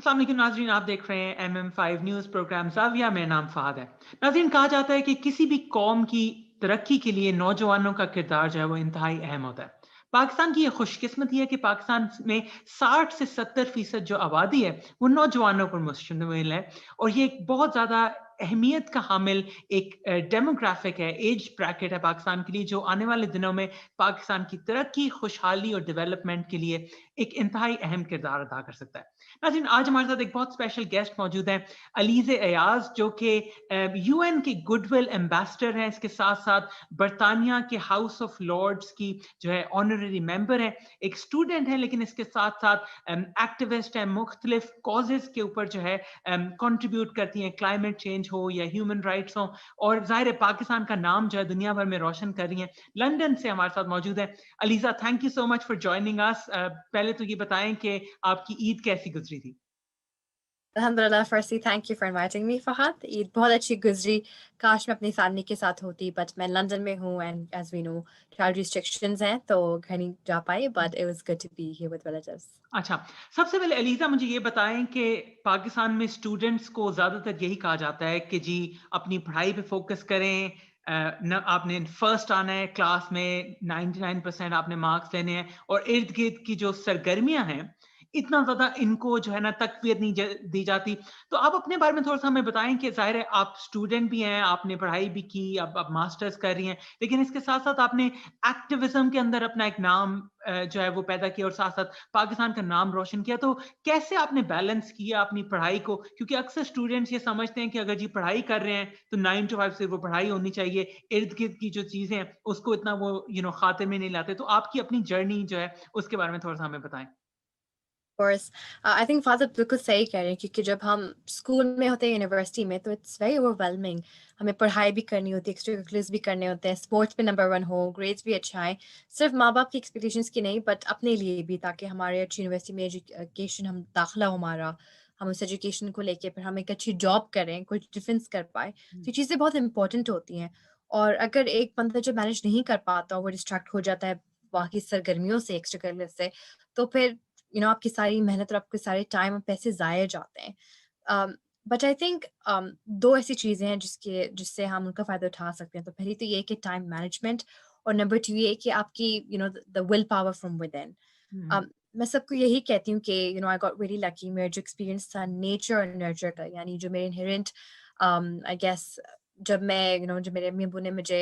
अस्सलाम वालेकुम नाज़रीन, आप देख रहे हैं MM5 न्यूज़ प्रोग्राम ज़ाविया में नाम फ़हाद है। नाज़रीन, कहा जाता है कि किसी भी कौम की तरक्की के लिए नौजवानों का किरदार जो है वो इंतहाई अहम होता है। पाकिस्तान की ये खुशकिस्मती है कि पाकिस्तान में 60 से 70% जो आबादी है वो नौजवानों पर मुश्तमिल है और ये एक बहुत ज़्यादा अहमियत का हामिल एक डेमोग्राफिक है, एज ब्रैकेट है पाकिस्तान के लिए, जो आने वाले दिनों में पाकिस्तान की तरक्की, खुशहाली और डेवलपमेंट के लिए एक इंतहाई अहम किरदार अदा कर सकता है। नाज़रीन, आज हमारे साथ एक बहुत स्पेशल गेस्ट मौजूद हैं, अलीज़े अयाज़, जो कि यूएन के गुडविल एम्बेसडर हैं। इसके साथ-साथ बरतानिया के हाउस ऑफ लॉर्ड्स की जो है ऑनररी मेंबर हैं, एक स्टूडेंट हैं, लेकिन इसके साथ-साथ एक्टिविस्ट हैं, मुख्तलिफ कॉजेज़ के ऊपर जो है कंट्रीब्यूट करती हैं, क्लाइमेट चेंज हो या ह्यूमन राइट्स हो, और ज़ाहिर है पाकिस्तान का नाम जो है दुनिया भर में रोशन कर रही हैं। लंदन से हमारे साथ मौजूद हैं। Aliza, thank you so much for joining us. पहले तो ये बताएं कि आपकी ईद कैसी गुजरी थी? Alhamdulillah, firstly, thank you for inviting me, Fahad. Eid बहुत अच्छी गुजरी. काश मैं अपनी फैमिली के साथ होती, बट मैं लंदन में हूँ and as we know, travel restrictions हैं, तो घर नहीं जा पाई, but it was good to be here with relatives. अच्छा, सबसे पहले अलीज़ा मुझे ये बताएं कि पाकिस्तान में स्टूडेंट्स को ज़्यादातर यही कहा जाता है कि जी अपनी पढ़ाई पे फोकस करें, न आपने फर्स्ट आना है क्लास में, 99% आपने मार्क्स लेने हैं, और इर्द गिर्द की जो सरगर्मियां हैं इतना ज़्यादा इनको जो है ना तकवीर नहीं दी जाती। तो आप अपने बारे में थोड़ा सा हमें बताएं कि ज़ाहिर है आप स्टूडेंट भी हैं, आपने पढ़ाई भी की, अब आप मास्टर्स कर रही हैं, लेकिन इसके साथ साथ आपने एक्टिविज्म के अंदर अपना एक नाम जो है वो पैदा किया और साथ साथ पाकिस्तान का नाम रोशन किया। तो कैसे आपने बैलेंस किया अपनी पढ़ाई को? क्योंकि अक्सर स्टूडेंट्स ये समझते हैं कि अगर जी पढ़ाई कर रहे हैं तो 9 to 5 सिर्फ वो पढ़ाई होनी चाहिए, इर्द गिर्द की जो चीजें हैं उसको इतना वो खातिर में नहीं लाते। तो आपकी अपनी जर्नी जो है उसके बारे में थोड़ा सा हमें बताएं। कोर्स आई थिंक फादर बिल्कुल सही कह रहे हैं, क्योंकि जब हम स्कूल में होते हैं, यूनिवर्सिटी में, तो इट्स वेरी ओवरवेलमिंग. हमें पढ़ाई भी करनी होती है, एक्स्ट्रा करिकुलर्स भी करने होते हैं, स्पोर्ट्स में नंबर 1 हो, ग्रेड्स भी अच्छा आए, सिर्फ माँ बाप की एक्सपेक्टेशंस की नहीं, बट अपने लिए भी, ताकि हमारे अच्छी यूनिवर्सिटी में एजुकेशन, हम दाखिला हो हमारा, हम उस एजुकेशन को लेके फिर हम एक अच्छी जॉब करें, कुछ डिफेंस कर पाए. तो ये चीज़ें बहुत इंपॉर्टेंट होती हैं. और अगर एक बंदा जो मैनेज नहीं कर पाता, वो डिस्ट्रैक्ट हो जाता है बाकी सरगर्मियों से, एक्स्ट्रा करिकुलर से, तो फिर आपकी सारी मेहनत और आपके सारे टाइम और पैसे ज़ाया जाते हैं. बट आई थिंक 2 ऐसी चीज़ें हैं जिससे हम उनका फ़ायदा उठा सकते हैं. तो पहली तो ये है कि टाइम मैनेजमेंट, और नंबर 2 ये है कि आपकी the will power from within. हम्म। मैं सबको यही कहती हूँ कि आई गॉट रियली लकी. मेरा जो एक्सपीरियंस था नेचर और नर्चर का, यानी जो मेरे इनहेरेंट, आई गेस, जब मैं जब मेरे अम्मी अब्बू ने मुझे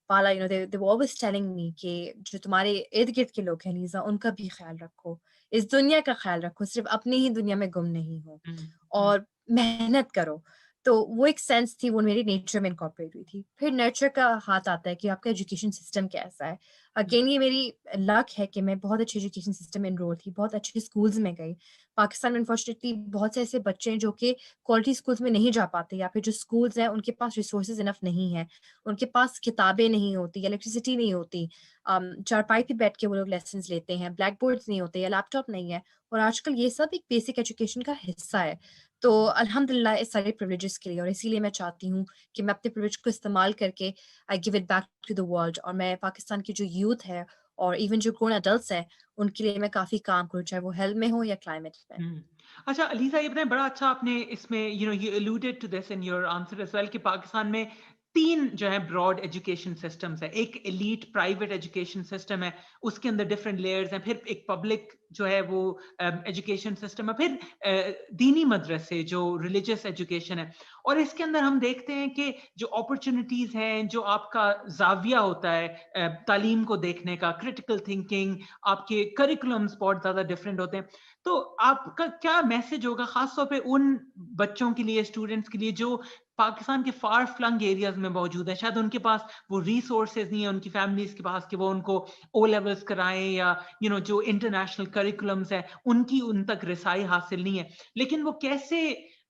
पाला, दे वर ऑलवेज टेलिंग मी कि जो तुम्हारे इर्द-गिर्द के लोग हैं लीज़ा, उनका भी ख़्याल रखो, इस दुनिया का ख़्याल रखो, सिर्फ़ अपनी ही दुनिया में गुम नहीं हो, हम्म। हम्म। और मेहनत करो. तो वो एक सेंस थी, वो मेरी नेचर में इनकॉर्पोरेट हुई थी. फिर नर्चर का हाथ आता है कि आपका एजुकेशन सिस्टम कैसा है. अगेन ये मेरी लक है कि मैं बहुत अच्छे एजुकेशन सिस्टम में एनरोल थी, बहुत अच्छे स्कूल्स में गई. पाकिस्तान में अनफॉर्चुनेटली बहुत से ऐसे बच्चे हैं जो कि क्वालिटी स्कूल्स में नहीं जा पाते, या फिर जो स्कूल्स हैं उनके पास रिसोर्सेज़ इनफ नहीं है. उनके पास किताबें नहीं होती, इलेक्ट्रिसिटी नहीं होती. चारपाई पे बैठ के वो लोग लेसन्स लेते हैं, ब्लैक बोर्ड्स नहीं होते या लैपटॉप नहीं है. और आजकल ये सब एक बेसिक एजुकेशन का हिस्सा है. तो अल्हम्दुलिल्लाह इस सारे प्रिविलेजेस के लिए, और इसीलिए मैं चाहती हूँ कि मैं अपने प्रिविलेज को इस्तेमाल करके I give it back to the world, और मैं पाकिस्तान की जो यूथ है और इवन जो ग्रोन एडल्ट्स हैं, उनके लिए मैं काफ़ी काम करूँ, चाहे वो हेल्थ में हो या क्लाइमेट में. हम्म। अच्छा अलीज़ा, ये बताएं, बड़ा अच्छा आपने इसमें you alluded to this in your answer as well कि पाकिस्तान में 3 जो है ब्रॉड एजुकेशन सिस्टम्स है। एक एलीट प्राइवेट एजुकेशन सिस्टम है, उसके अंदर डिफरेंट लेयर्स हैं, फिर एक पब्लिक जो है वो एजुकेशन सिस्टम है, फिर दीनी मदरसे जो रिलीजियस एजुकेशन है। और इसके अंदर हम देखते हैं कि जो अपॉर्चुनिटीज हैं, जो आपका जाविया होता है तालीम को देखने का, क्रिटिकल थिंकिंग, आपके करिकुलम्स बहुत ज़्यादा डिफरेंट होते हैं। तो आपका क्या मैसेज होगा खासतौर पे उन बच्चों के लिए, स्टूडेंट्स के लिए जो पाकिस्तान के फार फ्लंग एरियाज में मौजूद है, शायद उनके पास वो रिसोर्सेज नहीं है उनकी फैमिलीज के पास कि वो उनको ओ लेवल्स कराएं, या जो इंटरनेशनल करिकुलम्स है उनकी उन तक रसाई हासिल नहीं है, लेकिन वो कैसे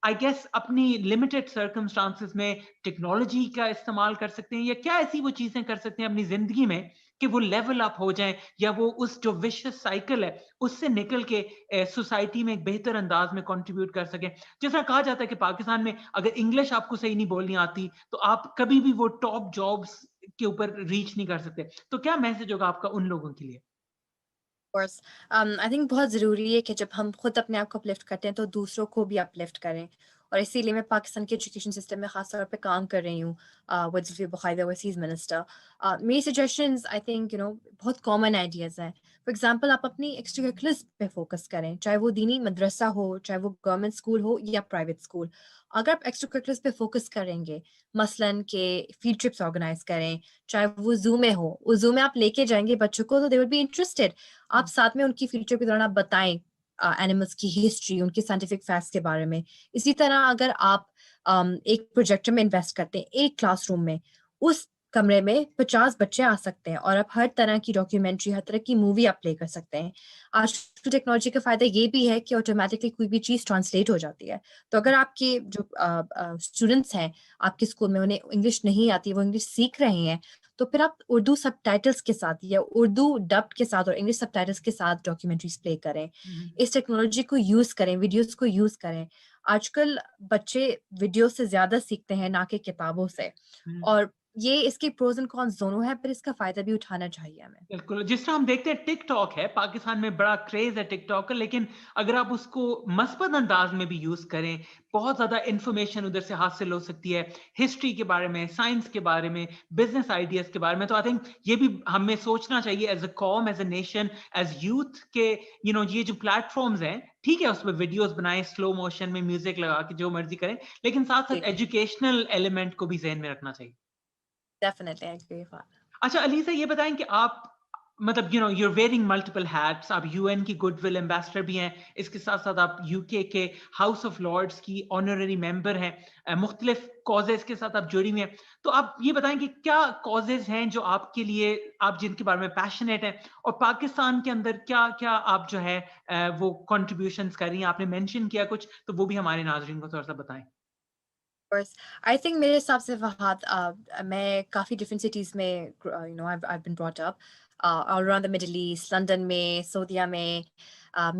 आई गेस अपनी लिमिटेड सर्कमस्टांसेस में टेक्नोलॉजी का इस्तेमाल कर सकते हैं, या क्या ऐसी वो चीजें कर सकते हैं अपनी जिंदगी में कि वो लेवल अप हो जाएं, या वो उस जो विशियस साइकिल है उससे निकल के सोसाइटी में एक बेहतर अंदाज में कंट्रीब्यूट कर सकें? जैसा कहा जाता है कि पाकिस्तान में अगर इंग्लिश आपको सही नहीं बोलनी आती तो आप कभी भी वो टॉप जॉब्स के ऊपर रीच नहीं कर सकते। तो क्या मैसेज होगा आपका उन लोगों के लिए? कोर्स आई थिंक बहुत ज़रूरी है कि जब हम खुद अपने आप को अपलिफ्ट करते हैं तो दूसरों को भी अपलिफ्ट करें, और इसीलिए मैं पाकिस्तान के एजुकेशन सिस्टम में ख़ास तौर पे काम कर रही हूँ with Zulfi Bukhari the overseas minister. मेरी सजेशंस आई थिंक बहुत कॉमन आइडियाज़ हैं। फॉर एग्ज़ाम्पल आप अपनी एक्स्ट्रा करिकुलर्स पे फ़ोकस करें, चाहे वो दीनी मदरसा हो, चाहे वो गवर्नमेंट स्कूल हो या प्राइवेट स्कूल। अगर आप एक्स्ट्रा करिकुलर्स पे फ़ोकस करेंगे, मसलन के फील्ड ट्रिप्स ऑर्गेनाइज़ करें, चाहे वो ज़ू में हो, उस ज़ू में आप लेके जाएँगे बच्चों को तो दे विल बी इंटरेस्टेड। आप साथ में उनकी फ्यूचर के दौरान आप बताएं एनिमल्स की हिस्ट्री, उनके साइंटिफिक फैक्ट्स के बारे में। इसी तरह अगर आप एक प्रोजेक्टर में इन्वेस्ट करते हैं एक क्लासरूम में, उस कमरे में 50 बच्चे आ सकते हैं और आप हर तरह की डॉक्यूमेंट्री, हर तरह की मूवी आप प्ले कर सकते हैं। आजकल टेक्नोलॉजी का फ़ायदा ये भी है कि ऑटोमेटिकली कोई भी चीज़ ट्रांसलेट हो जाती है। तो अगर आपके जो स्टूडेंट्स हैं आपके स्कूल में, उन्हें इंग्लिश नहीं आती, वो इंग्लिश सीख रहे हैं, तो फिर आप उर्दू सबटाइटल्स के साथ या उर्दू डब्ड के साथ और इंग्लिश सबटाइटल्स के साथ डॉक्यूमेंट्रीज प्ले करें। इस टेक्नोलॉजी को यूज़ करें, वीडियोज़ को यूज़ करें। आजकल बच्चे वीडियो से ज़्यादा सीखते हैं ना कि किताबों से, और ये इसके प्रोज़ एंड कॉन्स दोनों हैं, पर इसका फ़ायदा भी उठाना चाहिए हमें। बिल्कुल, जिस तरह हम देखते हैं टिकटॉक है, पाकिस्तान में बड़ा क्रेज़ है टिकटॉक का, लेकिन अगर आप उसको मस्बत अंदाज़ में भी यूज़ करें, बहुत ज़्यादा इन्फॉर्मेशन उधर से हासिल हो सकती है, हिस्ट्री के बारे में, साइंस के बारे में, बिज़नेस आइडियाज़ के बारे में। तो आई थिंक ये भी हमें सोचना चाहिए एज़ अ कौम, as a nation, as youth के ये जो प्लेटफ़ॉर्म्स हैं, ठीक है उसमें वीडियोज़ बनाएँ, स्लो मोशन में म्यूज़िक लगा के जो मर्ज़ी करें, लेकिन जी, साथ-साथ एजुकेशनल एलिमेंट को भी ज़हन में रखना चाहिए। Definitely I agree with that. अच्छा अलीसा, ये बताएं कि आप मतलब you are wearing multiple hats, आप यूएन की गुडविल एम्बेसडर भी हैं, इसके साथ साथ आप यूके के हाउस ऑफ लॉर्ड्स की ऑनररी मेंबर हैं, मुख्तलिफ कॉजेज के साथ आप जुड़ी हुई हैं। तो आप ये बताएं कि क्या कॉजेज हैं जो आपके लिए, आप जिनके बारे में पैशनेट हैं, और पाकिस्तान के अंदर क्या क्या आप जो है वो कंट्रीब्यूशंस कर रही हैं? आपने मेंशन किया कुछ, तो वो भी हमारे नाजरीन को थोड़ा सा बताएं। कोर्स आई थिंक मेरे हिसाब से फहद, मैं काफ़ी डिफरेंट सिटीज़ में I been brought up all around the Middle East, London में, सऊदीया में,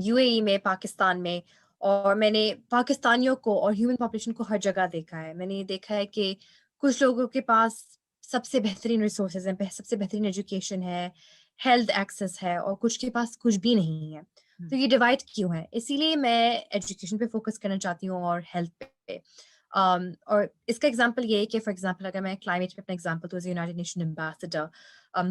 यूएई में, पाकिस्तान में, और मैंने पाकिस्तानियों को और ह्यूमन पॉपुलेशन को हर जगह देखा है। मैंने ये देखा है कि कुछ लोगों के पास सबसे बेहतरीन रिसोर्सेज हैं, सबसे बेहतरीन एजुकेशन है, हेल्थ एक्सेस है, और कुछ के पास कुछ भी नहीं है। तो ये डिवाइड क्यों है? इसीलिए मैं एजुकेशन पे फोकस करना चाहती हूँ और हेल्थ पे। और इसका एग्जांपल ये है कि फॉर एग्जांपल अगर मैं क्लाइमेट पे अपना एग्जांपल दूं, एज यूनाइटेड नेशन एम्बेसडर,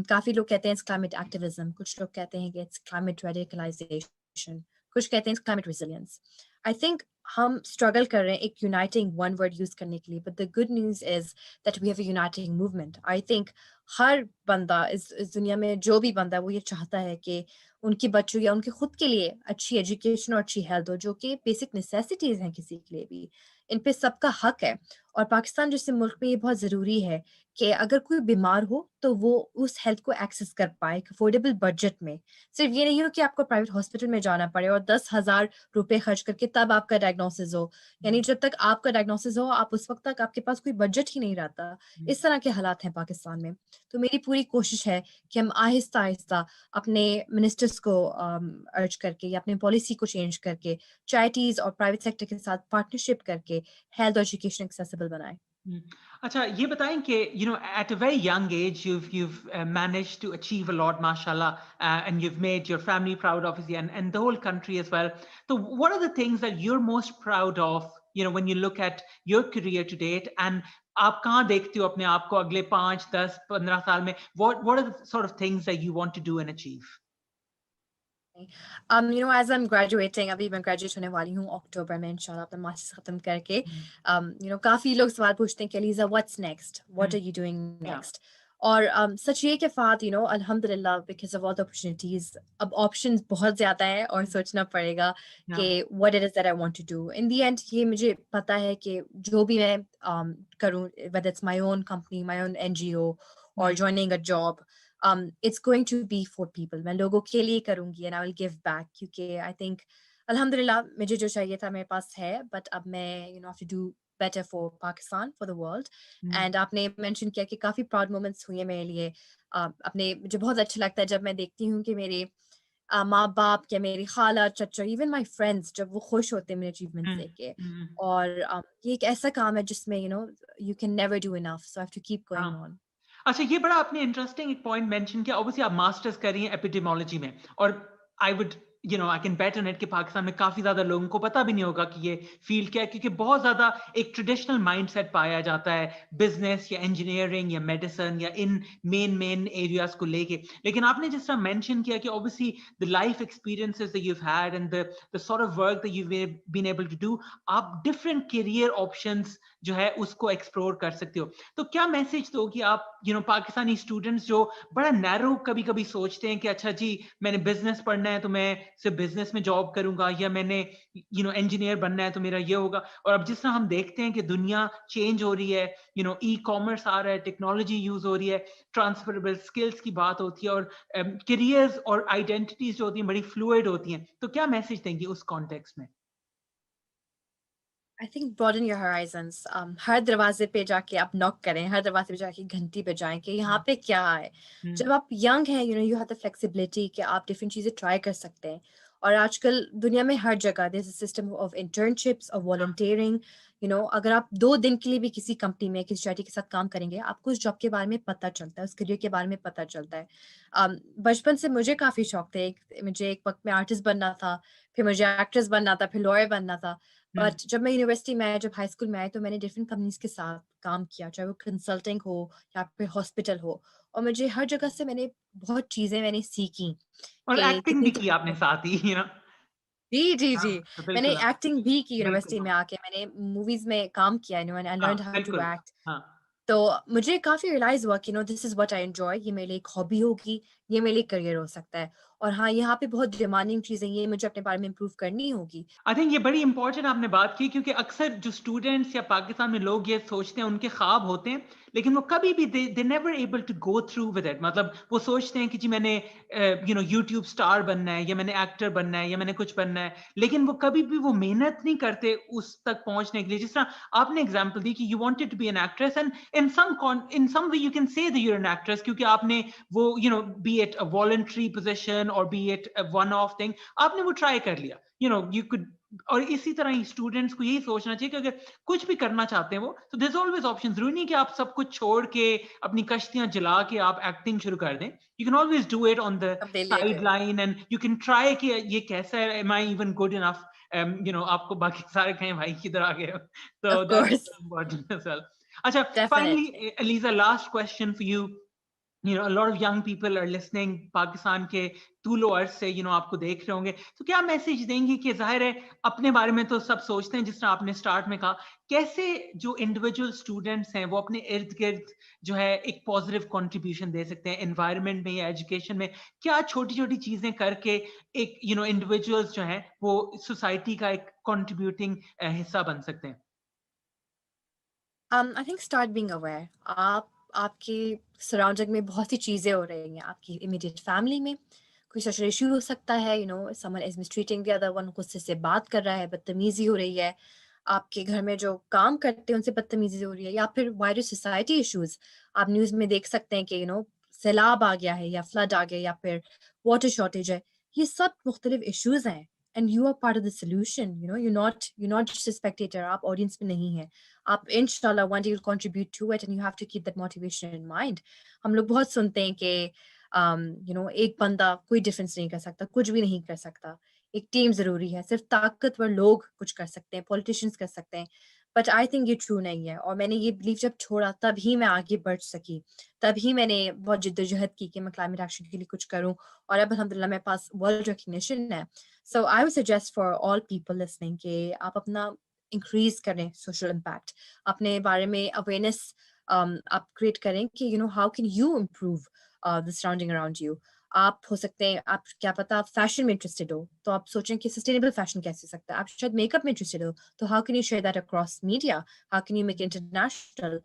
काफ़ी लोग कहते हैं इट्स क्लाइमेट एक्टिविज्म, कुछ लोग कहते हैं कि इट्स क्लाइमेट रेडिकलाइजेशन, कुछ कहते हैं it's climate resilience. I think हम स्ट्रगल कर रहे हैं एक यूनाइटिंग वन वर्ड यूज करने के लिए, but the good news is that we have a uniting movement. I think हर बंदा इस दुनिया में, जो भी बंदा है, वो ये चाहता है कि उनके बच्चों या उनके खुद के लिए अच्छी एजुकेशन और अच्छी हेल्थ हो, जो कि बेसिक नेसेसिटीज हैं किसी के लिए भी। इन पे सबका हक है, और पाकिस्तान जैसे मुल्क में ये बहुत ज़रूरी है कि अगर कोई बीमार हो तो वो उस हेल्थ को एक्सेस कर पाए अफोर्डेबल बजट में। सिर्फ ये नहीं हो कि आपको प्राइवेट हॉस्पिटल में जाना पड़े और 10,000 रुपए खर्च करके तब आपका डायग्नोसिस हो। यानी जब तक आपका डायग्नोसिस हो, आप उस वक्त तक आपके पास कोई बजट ही नहीं रहता। इस तरह के हालात हैं पाकिस्तान में। तो मेरी पूरी कोशिश है कि हम आहिस्ता आहिस्ता अपने मिनिस्टर्स को अर्ज करके या अपने पॉलिसी को चेंज करके चैरिटीज और प्राइवेट सेक्टर के साथ पार्टनरशिप करके हेल्थ और एजुकेशन एक्सेसिबल बनाएं। Hmm. अच्छा ये बताएं कि at a very young age you've managed to achieve a lot, mashallah, and you've made your family proud, obviously, and the whole country as well. So what are the things that you're most proud of, when you look at your career to date, and आप कहाँ देखते हो अपने आप को अगले 5, 10, 15 साल में? What are the sort of things that you want to do and achieve? As I am graduating, अभी मैं ग्रेजुएट होने वाली हूँ अक्टूबर में इंशाल्लाह अपना मास्टर्स खत्म करके। काफी लोग सवाल पूछते हैं कि Aliza what's next, what are you doing Yeah. Next. और सच ये कि फात अल्हम्दुलिल्लाह because of all the opportunities, अब ऑप्शंस बहुत ज्यादा है और सोचना पड़ेगा कि Yeah. What it is that I want to do. In the end ये मुझे पता है कि जो भी मैं करूँ, whether it's my own company, my own NGO, और joining a job, it's going to be for people. मैं लोगों के लिए करूँगी and I will give back, क्योंकि I think अल्हम्दुलिल्लाह मुझे जो चाहिए था मेरे पास है, बट अब मैं have to do better for Pakistan, for the world. Hmm, and आपने मेंशन किया कि काफ़ी प्राउड मोमेंट्स हुए हैं मेरे लिए। अपने मुझे बहुत अच्छा लगता है जब मैं देखती हूँ कि मेरे माँ-बाप या मेरी खाला, चाचा, इवन माय फ्रेंड्स जब वो खुश होते हैं मेरे अचीवमेंट्स हुँ, देख के। हुँ, और ये एक ऐसा काम है जिसमें you can never do enough, so I have to keep हाँ। Going on. अच्छा, ये बड़ा आपने इंटरेस्टिंग एक पॉइंट मेंशन किया। ऑब्वियसली आप मास्टर्स कर रही हैं एपिडेमियोलॉजी में, और I would I can bet on it कि पाकिस्तान में काफ़ी ज़्यादा लोगों को पता भी नहीं होगा कि ये फ़ील्ड क्या है, क्योंकि बहुत ज़्यादा एक ट्रेडिशनल माइंडसेट पाया जाता है बिज़नेस या इंजीनियरिंग या मेडिसिन या इन मेन एरियाज़ को लेके। लेकिन आपने जिस तरह मेंशन किया कि obviously the life experiences that you've had and the sort of work that you've been able to do, आप डिफरेंट करियर ऑप्शंस जो है उसको एक्सप्लोर कर सकते हो। तो क्या मैसेज दोगी आप पाकिस्तानी स्टूडेंट्स जो बड़ा नैरो कभी-कभी सोचते हैं कि अच्छा जी, मैंने बिज़नेस पढ़ना है तो मैं सिर्फ़ बिज़नेस में जॉब करूँगा, या मैंने इंजीनियर बनना है तो मेरा ये होगा। और अब जिस तरह हम देखते हैं कि दुनिया चेंज हो रही है, ई-कॉमर्स आ रहा है, टेक्नोलॉजी यूज़ हो रही है, ट्रांसफरेबल स्किल्स की बात होती है, और करियर्स और आइडेंटिटीज़ जो होती हैं बड़ी फ्लूइड होती हैं। तो क्या मैसेज देंगी उस कॉन्टेक्स्ट में? I think broaden your horizons. हर दरवाजे पे जाके आप नॉक करें, हर दरवाजे पे जाके घंटी बजाएं कि यहाँ हुँ, पे क्या है। हुँ, जब आप यंग हैं, यू हैव द फ्लेक्सिबिलिटी कि आप डिफरेंट चीज़ें ट्राई कर सकते हैं। और आजकल दुनिया में हर जगह there is a system of internships और हाँ, वॉलंटियरिंग। अगर आप 2 दिन के लिए भी किसी कंपनी में किसी चैरिटी के साथ काम करेंगे, आपको उस जॉब के बारे में पता चलता है, उस करियर के बारे में पता चलता है। बचपन से मुझे काफ़ी शौक थे। मुझे एक वक्त में आर्टिस्ट बनना था, फिर मुझे एक्ट्रेस बनना था, फिर लॉयर बनना था। हुँ। बट जब मैं यूनिवर्सिटी में आई, जब हाई स्कूल में आई, तो मैंने डिफरेंट कंपनीज़ के साथ काम किया, चाहे वो कंसल्टिंग हो या फिर हॉस्पिटल हो। और मुझे हर जगह से बहुत चीज़ें मैंने सीखी और कि एक्टिंग कितनी भी की आपने तकलीफ़ें। साथ ही। जी, जी, हाँ, जी। तो मैंने बिल्कुल हाँ, एक्टिंग भी की बिल्कुल, यूनिवर्सिटी में आके, मैंने मूवीज़ में काम किया, एंड आई हाँ, लर्न्ड हाउ टू बिल्कुल, एक्ट। हाँ। तो मुझे काफ़ी रियलाइज़ हुआ कि this is what I enjoy, ये मेरे लिए एक हॉबी होगी, ये मेरे लिए करियर हो सकता है। और हाँ, यहाँ पे बहुत डिमांडिंग चीज़ें, ये मुझे अपने बारे में इम्प्रूव करनी होगी। आई थिंक ये बड़ी इंपॉर्टेंट आपने बात की, क्योंकि अक्सर जो स्टूडेंट्स या पाकिस्तान में लोग ये सोचते हैं, उनके ख्वाब होते हैं, लेकिन वो कभी भी they never able to go through with it. मतलब वो सोचते हैं कि जी मैंने यूट्यूब स्टार बनना है, या मैंने एक्टर बनना है, या मैंने कुछ बनना है, लेकिन वो कभी भी वो मेहनत नहीं करते उस तक पहुंचने के लिए। जिस तरह आपने एग्जांपल दी कि you wanted to be an actress, and in some way you can say that you are an actress, क्योंकि आपने वो be it a voluntary position और be it a one off thing, आपने वो ट्राई कर लिया। You could. और इसी तरह ही स्टूडेंट्स को यही सोचना चाहिए कि अगर कुछ भी करना चाहते हैं वो, तो देयर इज ऑलवेज ऑप्शन। जरूरी नहीं कि आप सब कुछ छोड़ के अपनी कश्तियां जला के आप एक्टिंग शुरू कर दें। You can always do it on the completely side agree. Line, and you can try कि ये कैसा है, am I even good enough. आपको बाकी सारे कहें भाई किधर आ गए हो। ऑफ तो course, that's important as well. अच्छा, definitely. Finally Eliza, last question for you. A lot of young people are listening, Pakistan के तूलो अर्ज से आपको देख रहे होंगे, तो क्या मैसेज देंगी? कि जाहिर है अपने बारे में तो सब सोचते हैं, जिस तरह आपने स्टार्ट में कहा, कैसे जो इंडिविजुअल स्टूडेंट्स हैं वो अपने इर्द गिर्द जो है एक पॉजिटिव कंट्रीब्यूशन दे सकते हैं, एनवायरनमेंट में या एजुकेशन में? क्या छोटी छोटी चीजें करके एक इंडिविजुअल्स जो हैं वो सोसाइटी का एक कंट्रीब्यूटिंग हिस्सा बन सकते हैं? I think start being aware. आप आपकी सराउंडिंग में बहुत सी चीज़ें हो रही हैं, आपकी इमीडिएट फैमिली में कोई सोशल इशू हो सकता है, someone is mistreating the other one, गुस्से से बात कर रहा है, बदतमीजी हो रही है, आपके घर में जो काम करते हैं उनसे बदतमीजी हो रही है, या फिर वायरल सोसाइटी इश्यूज आप न्यूज़ में देख सकते हैं कि सैलाब आ गया है, या फ्लड आ गया, या फिर वाटर शॉर्टेज है। ये सब मुख्तलिफ इश्यूज हैं, and you are part of the solution. You not just spectator, आप ऑडियंस में नहीं है। आप इंशाल्लाह one day will contribute to it, and you have to keep that motivation in mind. हम लोग बहुत सुनते हैं कि एक बंदा कोई डिफरेंस नहीं कर सकता, कुछ भी नहीं कर सकता, एक टीम ज़रूरी है, सिर्फ ताकतवर लोग कुछ कर सकते हैं, पॉलिटिशियंस कर सकते हैं। बट आई थिंक ये ट्रू नहीं है, और मैंने ये बिलीव जब छोड़ा तब ही मैं आगे बढ़ सकी, तब ही मैंने बहुत जिद्दोजहद की कि मैं क्लाइमेट एक्शन के लिए कुछ करूँ, और अब अल्हम्दुलिल्लाह मेरे पास वर्ल्ड रिकग्निशन है। So I would suggest for all people listening कि आप अपना इंक्रीज करें सोशल इम्पैक्ट, अपने बारे में अवेयरनेस आप क्रिएट करें कि how can you improve the surrounding around you. आप हो सकते हैं, आप क्या पता आप फैशन में इंटरेस्टेड हो, तो आप सोचें कि सस्टेनेबल फैशन कैसे हो सकता है। आप शायद मेकअप में इंटरेस्टेड हो, तो how can you share that across media, how can you make international.